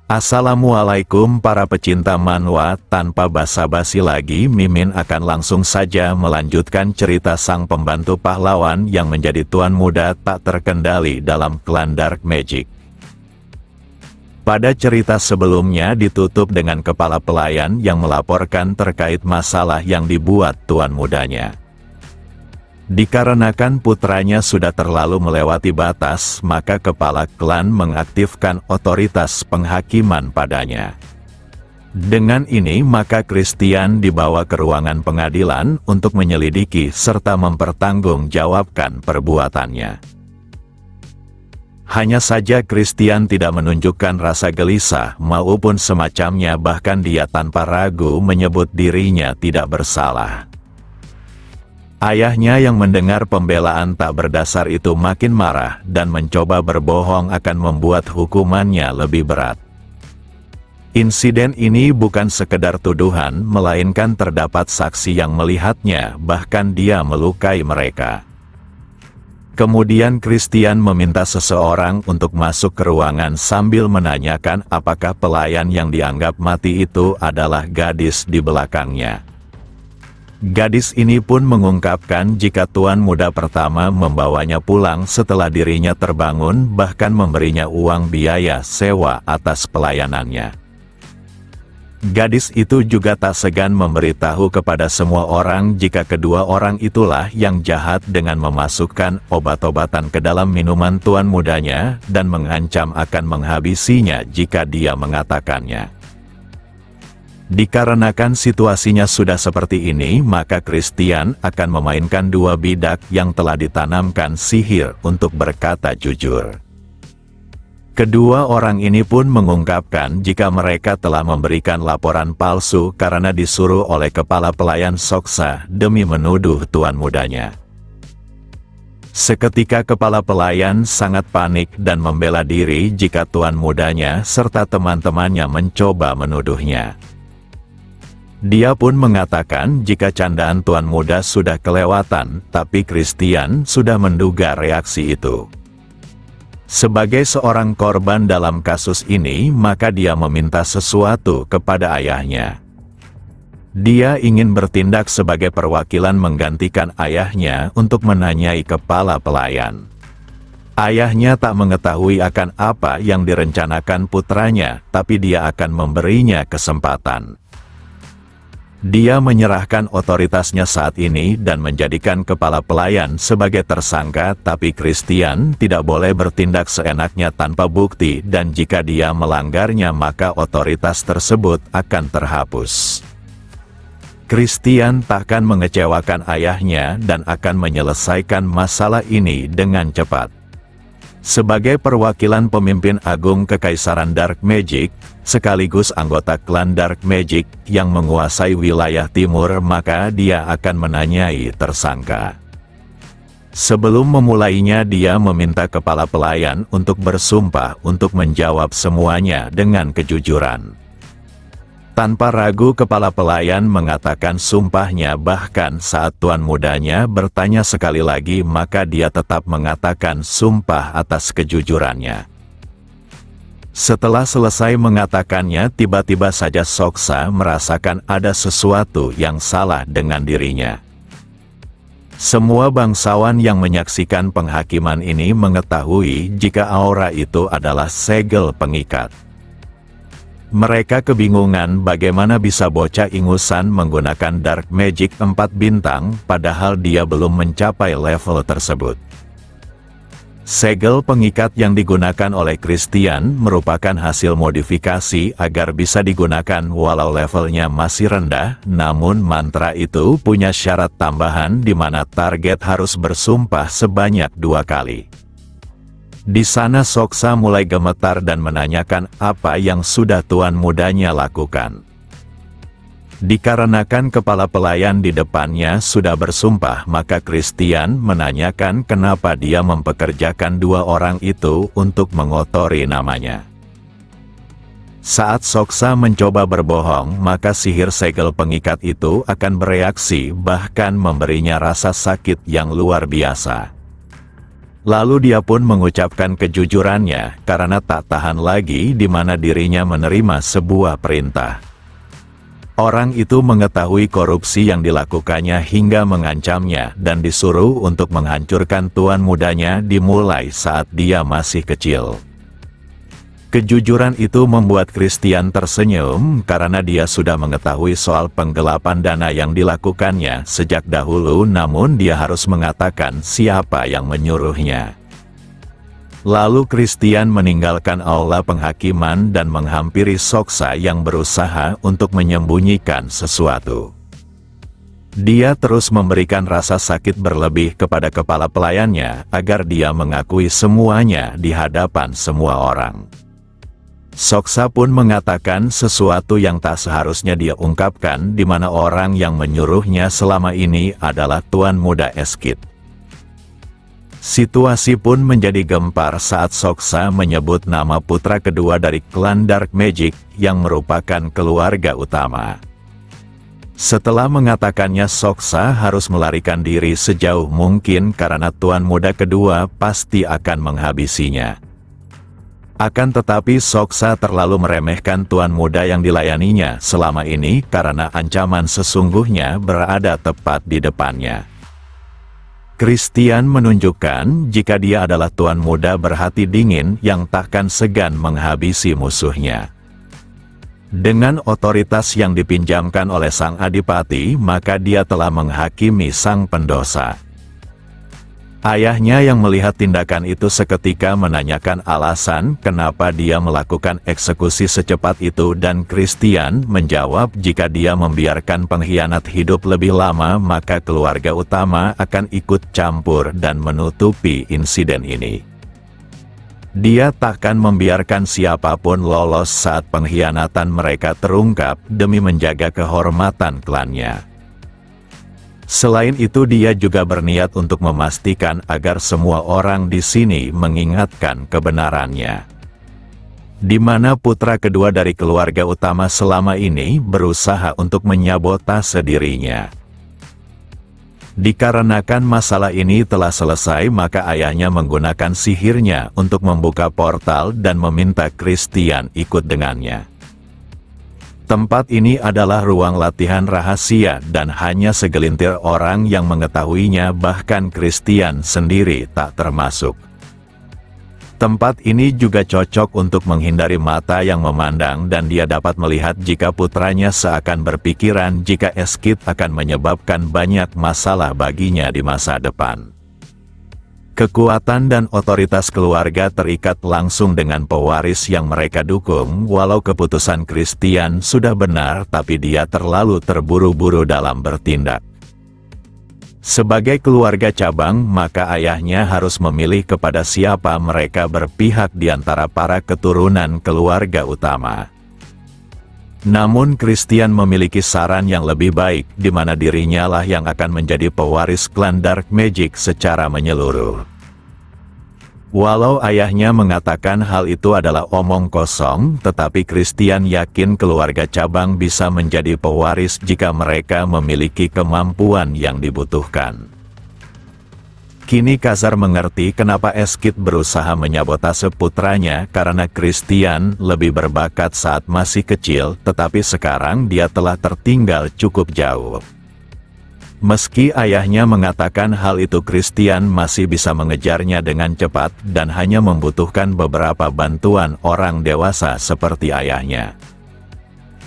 Assalamualaikum para pecinta manhwa, tanpa basa-basi lagi Mimin akan langsung saja melanjutkan cerita sang pembantu pahlawan yang menjadi tuan muda tak terkendali dalam klan Dark Magic. Pada cerita sebelumnya ditutup dengan kepala pelayan yang melaporkan terkait masalah yang dibuat tuan mudanya. Dikarenakan putranya sudah terlalu melewati batas, maka kepala klan mengaktifkan otoritas penghakiman padanya. Dengan ini maka Christian dibawa ke ruangan pengadilan untuk menyelidiki serta mempertanggungjawabkan perbuatannya. Hanya saja Christian tidak menunjukkan rasa gelisah maupun semacamnya, bahkan dia tanpa ragu menyebut dirinya tidak bersalah. Ayahnya yang mendengar pembelaan tak berdasar itu makin marah dan mencoba berbohong akan membuat hukumannya lebih berat. Insiden ini bukan sekedar tuduhan, melainkan terdapat saksi yang melihatnya, bahkan dia melukai mereka. Kemudian Christian meminta seseorang untuk masuk ke ruangan sambil menanyakan apakah pelayan yang dianggap mati itu adalah gadis di belakangnya. Gadis ini pun mengungkapkan jika tuan muda pertama membawanya pulang setelah dirinya terbangun, bahkan memberinya uang biaya sewa atas pelayanannya. Gadis itu juga tak segan memberitahu kepada semua orang jika kedua orang itulah yang jahat dengan memasukkan obat-obatan ke dalam minuman tuan mudanya dan mengancam akan menghabisinya jika dia mengatakannya. Dikarenakan situasinya sudah seperti ini, maka Christian akan memainkan dua bidak yang telah ditanamkan sihir untuk berkata jujur. Kedua orang ini pun mengungkapkan jika mereka telah memberikan laporan palsu karena disuruh oleh kepala pelayan Soksa demi menuduh tuan mudanya. Seketika kepala pelayan sangat panik dan membela diri jika tuan mudanya serta teman-temannya mencoba menuduhnya. Dia pun mengatakan jika candaan tuan muda sudah kelewatan, tapi Christian sudah menduga reaksi itu. Sebagai seorang korban dalam kasus ini, maka dia meminta sesuatu kepada ayahnya. Dia ingin bertindak sebagai perwakilan menggantikan ayahnya untuk menanyai kepala pelayan. Ayahnya tak mengetahui akan apa yang direncanakan putranya, tapi dia akan memberinya kesempatan. Dia menyerahkan otoritasnya saat ini dan menjadikan kepala pelayan sebagai tersangka, tapi Christian tidak boleh bertindak seenaknya tanpa bukti, dan jika dia melanggarnya maka otoritas tersebut akan terhapus. Christian takkan mengecewakan ayahnya dan akan menyelesaikan masalah ini dengan cepat. Sebagai perwakilan pemimpin agung Kekaisaran Dark Magic, sekaligus anggota klan Dark Magic yang menguasai wilayah timur, maka dia akan menanyai tersangka. Sebelum memulainya, dia meminta kepala pelayan untuk bersumpah untuk menjawab semuanya dengan kejujuran. Tanpa ragu kepala pelayan mengatakan sumpahnya, bahkan saat tuan mudanya bertanya sekali lagi maka dia tetap mengatakan sumpah atas kejujurannya. Setelah selesai mengatakannya, tiba-tiba saja Soksa merasakan ada sesuatu yang salah dengan dirinya. Semua bangsawan yang menyaksikan penghakiman ini mengetahui jika aura itu adalah segel pengikat. Mereka kebingungan bagaimana bisa bocah ingusan menggunakan Dark Magic 4 bintang, padahal dia belum mencapai level tersebut. Segel pengikat yang digunakan oleh Christian merupakan hasil modifikasi agar bisa digunakan walau levelnya masih rendah, namun mantra itu punya syarat tambahan di mana target harus bersumpah sebanyak 2 kali. Di sana Soksa mulai gemetar dan menanyakan apa yang sudah tuan mudanya lakukan. Dikarenakan kepala pelayan di depannya sudah bersumpah, maka Christian menanyakan kenapa dia mempekerjakan 2 orang itu untuk mengotori namanya. Saat Soksa mencoba berbohong, maka sihir segel pengikat itu akan bereaksi, bahkan memberinya rasa sakit yang luar biasa. Lalu dia pun mengucapkan kejujurannya karena tak tahan lagi di mana dirinya menerima sebuah perintah. Orang itu mengetahui korupsi yang dilakukannya hingga mengancamnya dan disuruh untuk menghancurkan tuan mudanya dimulai saat dia masih kecil. Kejujuran itu membuat Christian tersenyum karena dia sudah mengetahui soal penggelapan dana yang dilakukannya sejak dahulu, namun dia harus mengatakan siapa yang menyuruhnya. Lalu Christian meninggalkan aula penghakiman dan menghampiri Soksa yang berusaha untuk menyembunyikan sesuatu. Dia terus memberikan rasa sakit berlebih kepada kepala pelayannya agar dia mengakui semuanya di hadapan semua orang. Soksa pun mengatakan sesuatu yang tak seharusnya dia ungkapkan, di mana orang yang menyuruhnya selama ini adalah Tuan Muda Eskid. Situasi pun menjadi gempar saat Soksa menyebut nama putra kedua dari klan Dark Magic yang merupakan keluarga utama. Setelah mengatakannya, Soksa harus melarikan diri sejauh mungkin karena Tuan Muda kedua pasti akan menghabisinya. Akan tetapi Soksa terlalu meremehkan Tuan Muda yang dilayaninya selama ini karena ancaman sesungguhnya berada tepat di depannya. Christian menunjukkan jika dia adalah Tuan Muda berhati dingin yang takkan segan menghabisi musuhnya. Dengan otoritas yang dipinjamkan oleh sang adipati, maka dia telah menghakimi sang pendosa. Ayahnya yang melihat tindakan itu seketika menanyakan alasan kenapa dia melakukan eksekusi secepat itu, dan Christian menjawab jika dia membiarkan pengkhianat hidup lebih lama maka keluarga utama akan ikut campur dan menutupi insiden ini. Dia takkan membiarkan siapapun lolos saat pengkhianatan mereka terungkap demi menjaga kehormatan klannya. Selain itu, dia juga berniat untuk memastikan agar semua orang di sini mengingatkan kebenarannya. Di mana putra kedua dari keluarga utama selama ini berusaha untuk menyabotase dirinya. Dikarenakan masalah ini telah selesai, maka ayahnya menggunakan sihirnya untuk membuka portal dan meminta Christian ikut dengannya. Tempat ini adalah ruang latihan rahasia dan hanya segelintir orang yang mengetahuinya, bahkan Christian sendiri tak termasuk. Tempat ini juga cocok untuk menghindari mata yang memandang, dan dia dapat melihat jika putranya seakan berpikiran jika Eskid akan menyebabkan banyak masalah baginya di masa depan. Kekuatan dan otoritas keluarga terikat langsung dengan pewaris yang mereka dukung. Walau keputusan Christian sudah benar, tapi dia terlalu terburu-buru dalam bertindak. Sebagai keluarga cabang, maka ayahnya harus memilih kepada siapa mereka berpihak di antara para keturunan keluarga utama. Namun Christian memiliki saran yang lebih baik, di mana dirinya lah yang akan menjadi pewaris klan Dark Magic secara menyeluruh. Walau ayahnya mengatakan hal itu adalah omong kosong, tetapi Christian yakin keluarga cabang bisa menjadi pewaris jika mereka memiliki kemampuan yang dibutuhkan. Kini Khazar mengerti kenapa Eskid berusaha menyabotase putranya, karena Christian lebih berbakat saat masih kecil, tetapi sekarang dia telah tertinggal cukup jauh. Meski ayahnya mengatakan hal itu, Christian masih bisa mengejarnya dengan cepat dan hanya membutuhkan beberapa bantuan orang dewasa seperti ayahnya.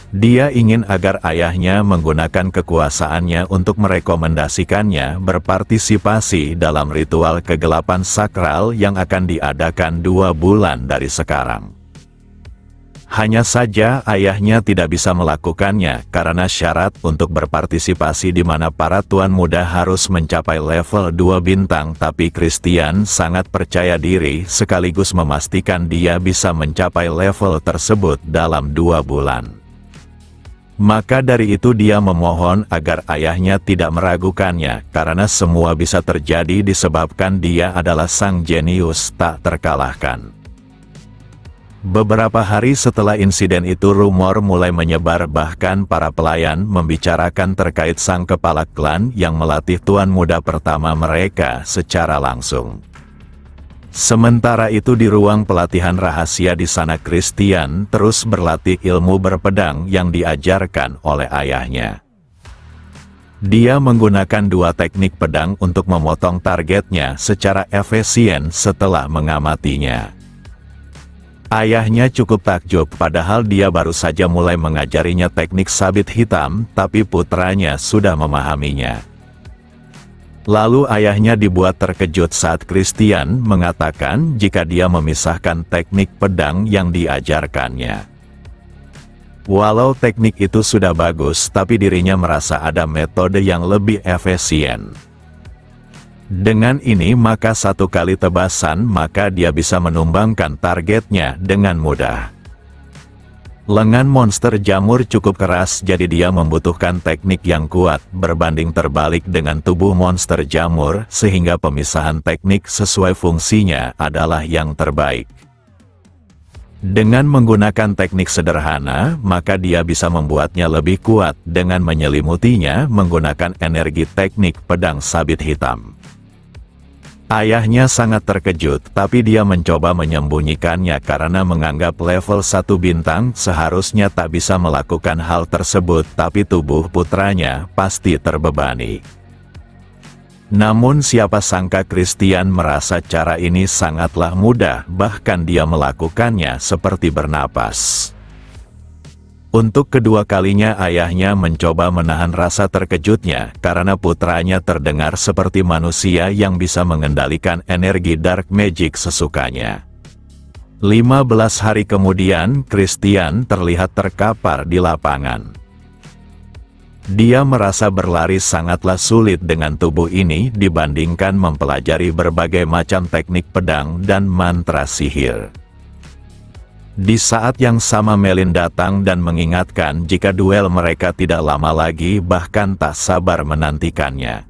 Dia ingin agar ayahnya menggunakan kekuasaannya untuk merekomendasikannya berpartisipasi dalam ritual kegelapan sakral yang akan diadakan 2 bulan dari sekarang. Hanya saja ayahnya tidak bisa melakukannya karena syarat untuk berpartisipasi di mana para tuan muda harus mencapai level 2 bintang, tapi Christian sangat percaya diri sekaligus memastikan dia bisa mencapai level tersebut dalam 2 bulan. Maka dari itu dia memohon agar ayahnya tidak meragukannya, karena semua bisa terjadi disebabkan dia adalah sang jenius tak terkalahkan. Beberapa hari setelah insiden itu, rumor mulai menyebar, bahkan para pelayan membicarakan terkait sang kepala klan yang melatih tuan muda pertama mereka secara langsung. Sementara itu di ruang pelatihan rahasia di sana Christian terus berlatih ilmu berpedang yang diajarkan oleh ayahnya. Dia menggunakan dua teknik pedang untuk memotong targetnya secara efisien setelah mengamatinya. Ayahnya cukup takjub padahal dia baru saja mulai mengajarinya teknik sabit hitam, tapi putranya sudah memahaminya. Lalu ayahnya dibuat terkejut saat Christian mengatakan jika dia memisahkan teknik pedang yang diajarkannya. Walau teknik itu sudah bagus, tapi dirinya merasa ada metode yang lebih efisien. Dengan ini maka satu kali tebasan maka dia bisa menumbangkan targetnya dengan mudah. Lengan monster jamur cukup keras jadi dia membutuhkan teknik yang kuat berbanding terbalik dengan tubuh monster jamur sehingga pemisahan teknik sesuai fungsinya adalah yang terbaik. Dengan menggunakan teknik sederhana maka dia bisa membuatnya lebih kuat dengan menyelimutinya menggunakan energi teknik pedang sabit hitam. Ayahnya sangat terkejut, tapi dia mencoba menyembunyikannya karena menganggap level 1 bintang seharusnya tak bisa melakukan hal tersebut, tapi tubuh putranya pasti terbebani. Namun siapa sangka Christian merasa cara ini sangatlah mudah, bahkan dia melakukannya seperti bernapas. Untuk kedua kalinya ayahnya mencoba menahan rasa terkejutnya karena putranya terdengar seperti manusia yang bisa mengendalikan energi dark magic sesukanya. 15 hari kemudian, Christian terlihat terkapar di lapangan. Dia merasa berlari sangatlah sulit dengan tubuh ini dibandingkan mempelajari berbagai macam teknik pedang dan mantra sihir. Di saat yang sama Melin datang dan mengingatkan jika duel mereka tidak lama lagi, bahkan tak sabar menantikannya.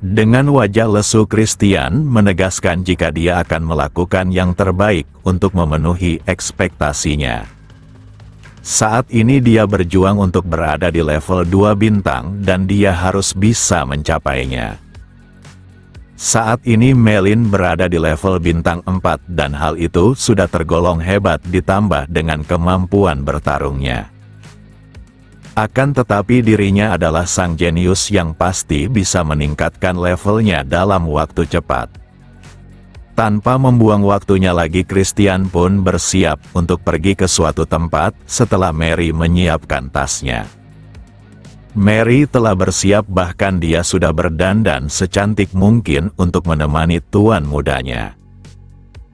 Dengan wajah lesu Christian menegaskan jika dia akan melakukan yang terbaik untuk memenuhi ekspektasinya. Saat ini dia berjuang untuk berada di level 2 bintang dan dia harus bisa mencapainya. Saat ini Melin berada di level bintang 4 dan hal itu sudah tergolong hebat ditambah dengan kemampuan bertarungnya. Akan tetapi dirinya adalah sang jenius yang pasti bisa meningkatkan levelnya dalam waktu cepat. Tanpa membuang waktunya lagi, Christian pun bersiap untuk pergi ke suatu tempat setelah Mary menyiapkan tasnya. Mary telah bersiap, bahkan dia sudah berdandan secantik mungkin untuk menemani tuan mudanya.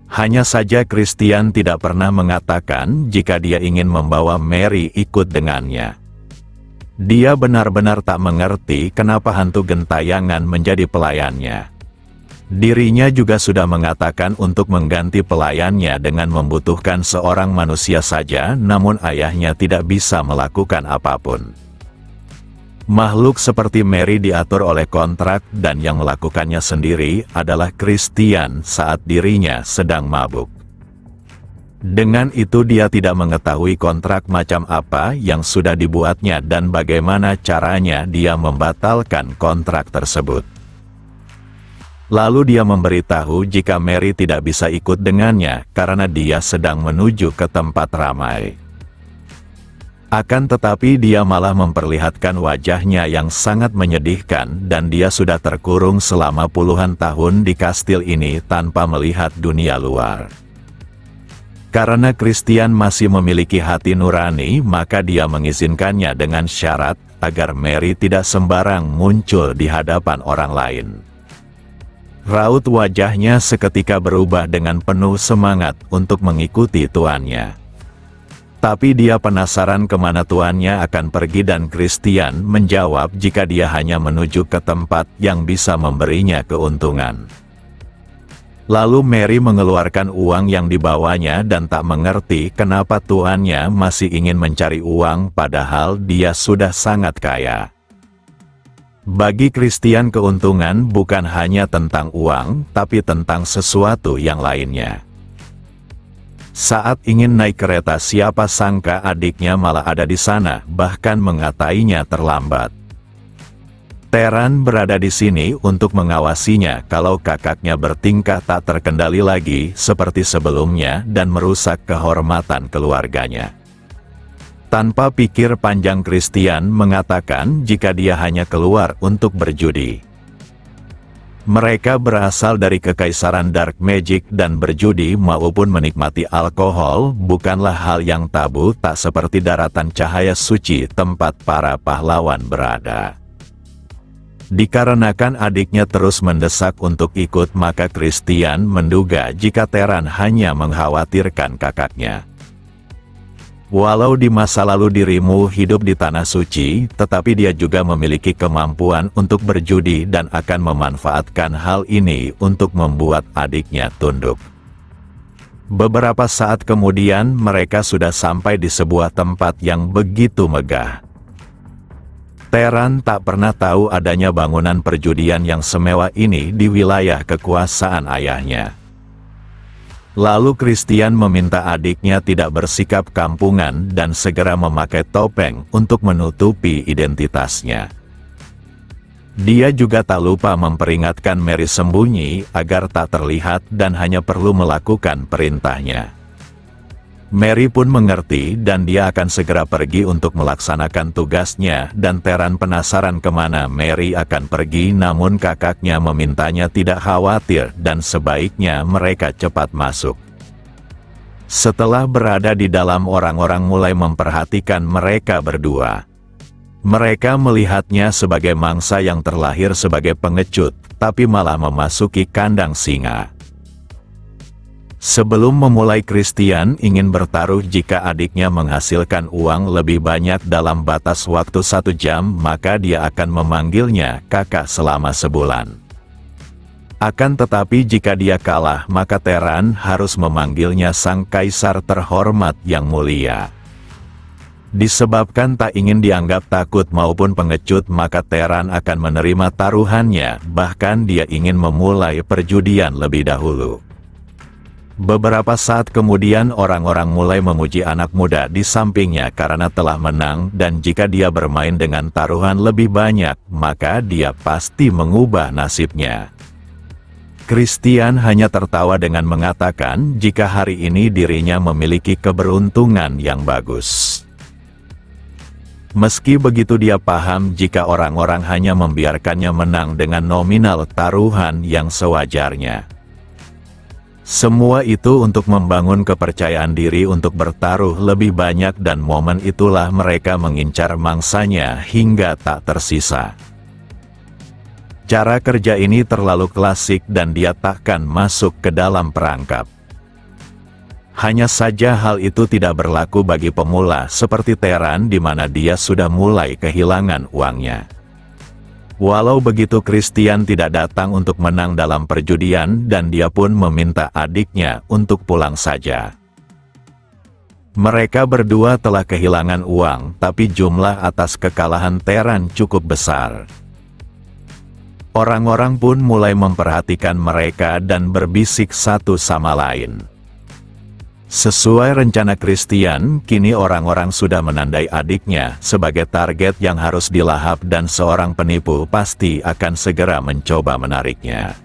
Hanya saja Christian tidak pernah mengatakan jika dia ingin membawa Mary ikut dengannya. Dia benar-benar tak mengerti kenapa hantu gentayangan menjadi pelayannya. Dirinya juga sudah mengatakan untuk mengganti pelayannya dengan membutuhkan seorang manusia saja, namun ayahnya tidak bisa melakukan apapun. Makhluk seperti Mary diatur oleh kontrak dan yang melakukannya sendiri adalah Christian saat dirinya sedang mabuk. Dengan itu dia tidak mengetahui kontrak macam apa yang sudah dibuatnya dan bagaimana caranya dia membatalkan kontrak tersebut. Lalu dia memberitahu jika Mary tidak bisa ikut dengannya karena dia sedang menuju ke tempat ramai. Akan tetapi dia malah memperlihatkan wajahnya yang sangat menyedihkan dan dia sudah terkurung selama puluhan tahun di kastil ini tanpa melihat dunia luar. Karena Christian masih memiliki hati nurani, maka dia mengizinkannya dengan syarat agar Mary tidak sembarang muncul di hadapan orang lain. Raut wajahnya seketika berubah dengan penuh semangat untuk mengikuti tuannya. Tapi dia penasaran kemana tuannya akan pergi dan Christian menjawab jika dia hanya menuju ke tempat yang bisa memberinya keuntungan. Lalu Mary mengeluarkan uang yang dibawanya dan tak mengerti kenapa tuannya masih ingin mencari uang padahal dia sudah sangat kaya. Bagi Christian keuntungan bukan hanya tentang uang, tapi tentang sesuatu yang lainnya. Saat ingin naik kereta, siapa sangka adiknya malah ada di sana, bahkan mengatainya terlambat. Teran berada di sini untuk mengawasinya kalau kakaknya bertingkah tak terkendali lagi seperti sebelumnya dan merusak kehormatan keluarganya. Tanpa pikir panjang, Christian mengatakan jika dia hanya keluar untuk berjudi. Mereka berasal dari kekaisaran dark magic dan berjudi maupun menikmati alkohol bukanlah hal yang tabu, tak seperti daratan cahaya suci tempat para pahlawan berada. Dikarenakan adiknya terus mendesak untuk ikut, maka Christian menduga jika Teran hanya mengkhawatirkan kakaknya. Walau di masa lalu dirimu hidup di tanah suci, tetapi dia juga memiliki kemampuan untuk berjudi dan akan memanfaatkan hal ini untuk membuat adiknya tunduk. Beberapa saat kemudian mereka sudah sampai di sebuah tempat yang begitu megah. Teran tak pernah tahu adanya bangunan perjudian yang semewah ini di wilayah kekuasaan ayahnya. Lalu Christian meminta adiknya tidak bersikap kampungan dan segera memakai topeng untuk menutupi identitasnya. Dia juga tak lupa memperingatkan Mary sembunyi agar tak terlihat dan hanya perlu melakukan perintahnya. Mary pun mengerti dan dia akan segera pergi untuk melaksanakan tugasnya, dan Teran penasaran kemana Mary akan pergi, namun kakaknya memintanya tidak khawatir dan sebaiknya mereka cepat masuk. Setelah berada di dalam, orang-orang mulai memperhatikan mereka berdua. Mereka melihatnya sebagai mangsa yang terlahir sebagai pengecut, tapi malah memasuki kandang singa. Sebelum memulai, Christian ingin bertaruh jika adiknya menghasilkan uang lebih banyak dalam batas waktu 1 jam, maka dia akan memanggilnya kakak selama sebulan. Akan tetapi jika dia kalah, maka Teran harus memanggilnya sang kaisar terhormat yang mulia. Disebabkan tak ingin dianggap takut maupun pengecut, maka Teran akan menerima taruhannya, bahkan dia ingin memulai perjudian lebih dahulu. Beberapa saat kemudian orang-orang mulai memuji anak muda di sampingnya karena telah menang, dan jika dia bermain dengan taruhan lebih banyak, maka dia pasti mengubah nasibnya. Christian hanya tertawa dengan mengatakan jika hari ini dirinya memiliki keberuntungan yang bagus. Meski begitu, dia paham jika orang-orang hanya membiarkannya menang dengan nominal taruhan yang sewajarnya. Semua itu untuk membangun kepercayaan diri untuk bertaruh lebih banyak, dan momen itulah mereka mengincar mangsanya hingga tak tersisa. Cara kerja ini terlalu klasik dan dia takkan masuk ke dalam perangkap. Hanya saja hal itu tidak berlaku bagi pemula seperti Teran, di mana dia sudah mulai kehilangan uangnya. Walau begitu, Christian tidak datang untuk menang dalam perjudian dan dia pun meminta adiknya untuk pulang saja. Mereka berdua telah kehilangan uang, tapi jumlah atas kekalahan Teran cukup besar. Orang-orang pun mulai memperhatikan mereka dan berbisik satu sama lain. Sesuai rencana Christian, kini orang-orang sudah menandai adiknya sebagai target yang harus dilahap, dan seorang penipu pasti akan segera mencoba menariknya.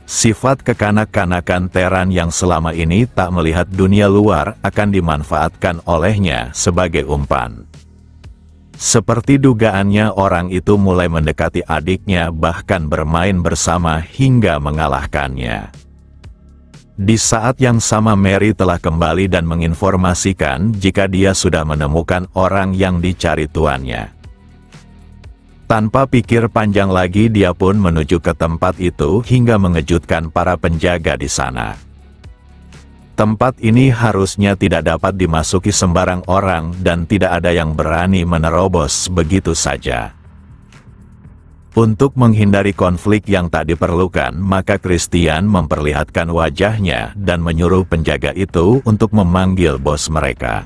Sifat kekanak-kanakan Teran yang selama ini tak melihat dunia luar akan dimanfaatkan olehnya sebagai umpan. Seperti dugaannya, orang itu mulai mendekati adiknya, bahkan bermain bersama hingga mengalahkannya. Di saat yang sama, Mary telah kembali dan menginformasikan jika dia sudah menemukan orang yang dicari tuannya. Tanpa pikir panjang lagi, dia pun menuju ke tempat itu hingga mengejutkan para penjaga di sana. Tempat ini harusnya tidak dapat dimasuki sembarang orang dan tidak ada yang berani menerobos begitu saja. Untuk menghindari konflik yang tak diperlukan, maka Christian memperlihatkan wajahnya dan menyuruh penjaga itu untuk memanggil bos mereka.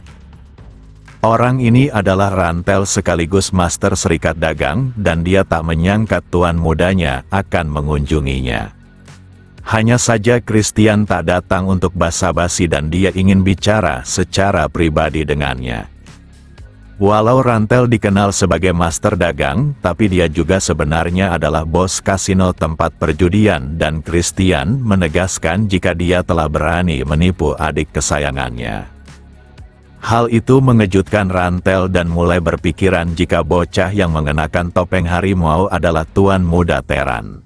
Orang ini adalah Rantel sekaligus master serikat dagang, dan dia tak menyangka tuan mudanya akan mengunjunginya. Hanya saja Christian tak datang untuk basa-basi dan dia ingin bicara secara pribadi dengannya. Walau Rantel dikenal sebagai master dagang, tapi dia juga sebenarnya adalah bos kasino tempat perjudian dan Christian menegaskan jika dia telah berani menipu adik kesayangannya. Hal itu mengejutkan Rantel dan mulai berpikiran jika bocah yang mengenakan topeng harimau adalah Tuan Muda Teran.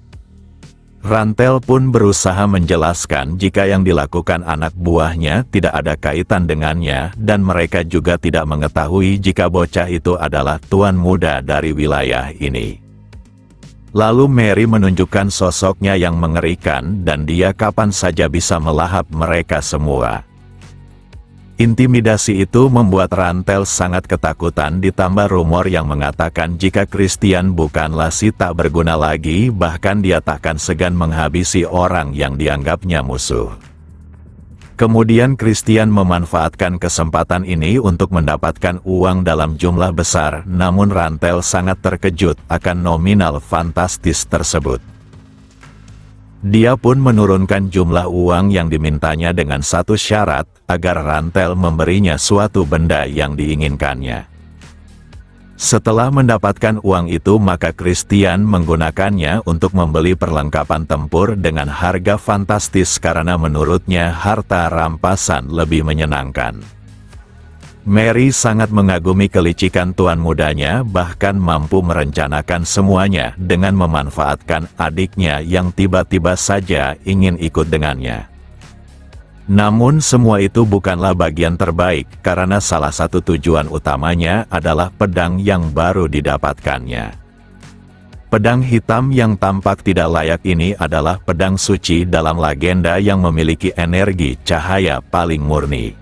Rantel pun berusaha menjelaskan jika yang dilakukan anak buahnya tidak ada kaitan dengannya dan mereka juga tidak mengetahui jika bocah itu adalah tuan muda dari wilayah ini. Lalu Mary menunjukkan sosoknya yang mengerikan dan dia kapan saja bisa melahap mereka semua. Intimidasi itu membuat Rantel sangat ketakutan ditambah rumor yang mengatakan jika Christian bukanlah si tak berguna lagi, bahkan dia takkan segan menghabisi orang yang dianggapnya musuh. Kemudian Christian memanfaatkan kesempatan ini untuk mendapatkan uang dalam jumlah besar, namun Rantel sangat terkejut akan nominal fantastis tersebut. Dia pun menurunkan jumlah uang yang dimintanya dengan satu syarat, agar Rantel memberinya suatu benda yang diinginkannya. Setelah mendapatkan uang itu maka Christian menggunakannya untuk membeli perlengkapan tempur dengan harga fantastis karena menurutnya harta rampasan lebih menyenangkan. Mary sangat mengagumi kelicikan tuan mudanya, bahkan mampu merencanakan semuanya dengan memanfaatkan adiknya yang tiba-tiba saja ingin ikut dengannya. Namun semua itu bukanlah bagian terbaik, karena salah satu tujuan utamanya adalah pedang yang baru didapatkannya. Pedang hitam yang tampak tidak layak ini adalah pedang suci dalam legenda yang memiliki energi cahaya paling murni.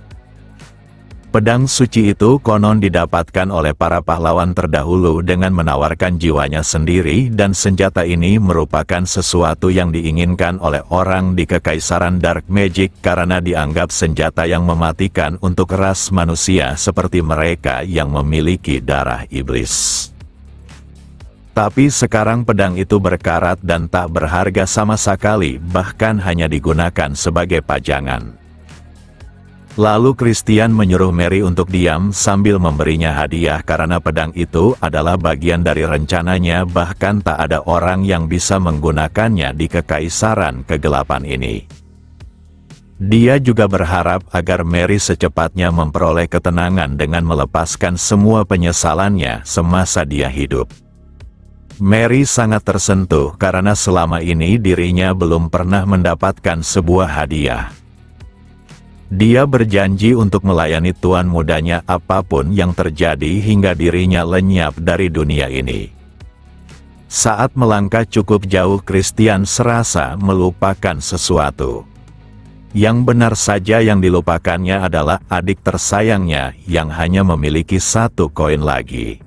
Pedang suci itu konon didapatkan oleh para pahlawan terdahulu dengan menawarkan jiwanya sendiri, dan senjata ini merupakan sesuatu yang diinginkan oleh orang di Kekaisaran Dark Magic karena dianggap senjata yang mematikan untuk ras manusia seperti mereka yang memiliki darah iblis. Tapi sekarang pedang itu berkarat dan tak berharga sama sekali, bahkan hanya digunakan sebagai pajangan. Lalu Christian menyuruh Mary untuk diam sambil memberinya hadiah karena pedang itu adalah bagian dari rencananya, bahkan tak ada orang yang bisa menggunakannya di Kekaisaran Kegelapan ini. Dia juga berharap agar Mary secepatnya memperoleh ketenangan dengan melepaskan semua penyesalannya semasa dia hidup. Mary sangat tersentuh karena selama ini dirinya belum pernah mendapatkan sebuah hadiah. Dia berjanji untuk melayani tuan mudanya apapun yang terjadi hingga dirinya lenyap dari dunia ini. Saat melangkah cukup jauh, Christian serasa melupakan sesuatu. Yang benar saja yang dilupakannya adalah adik tersayangnya yang hanya memiliki satu koin lagi.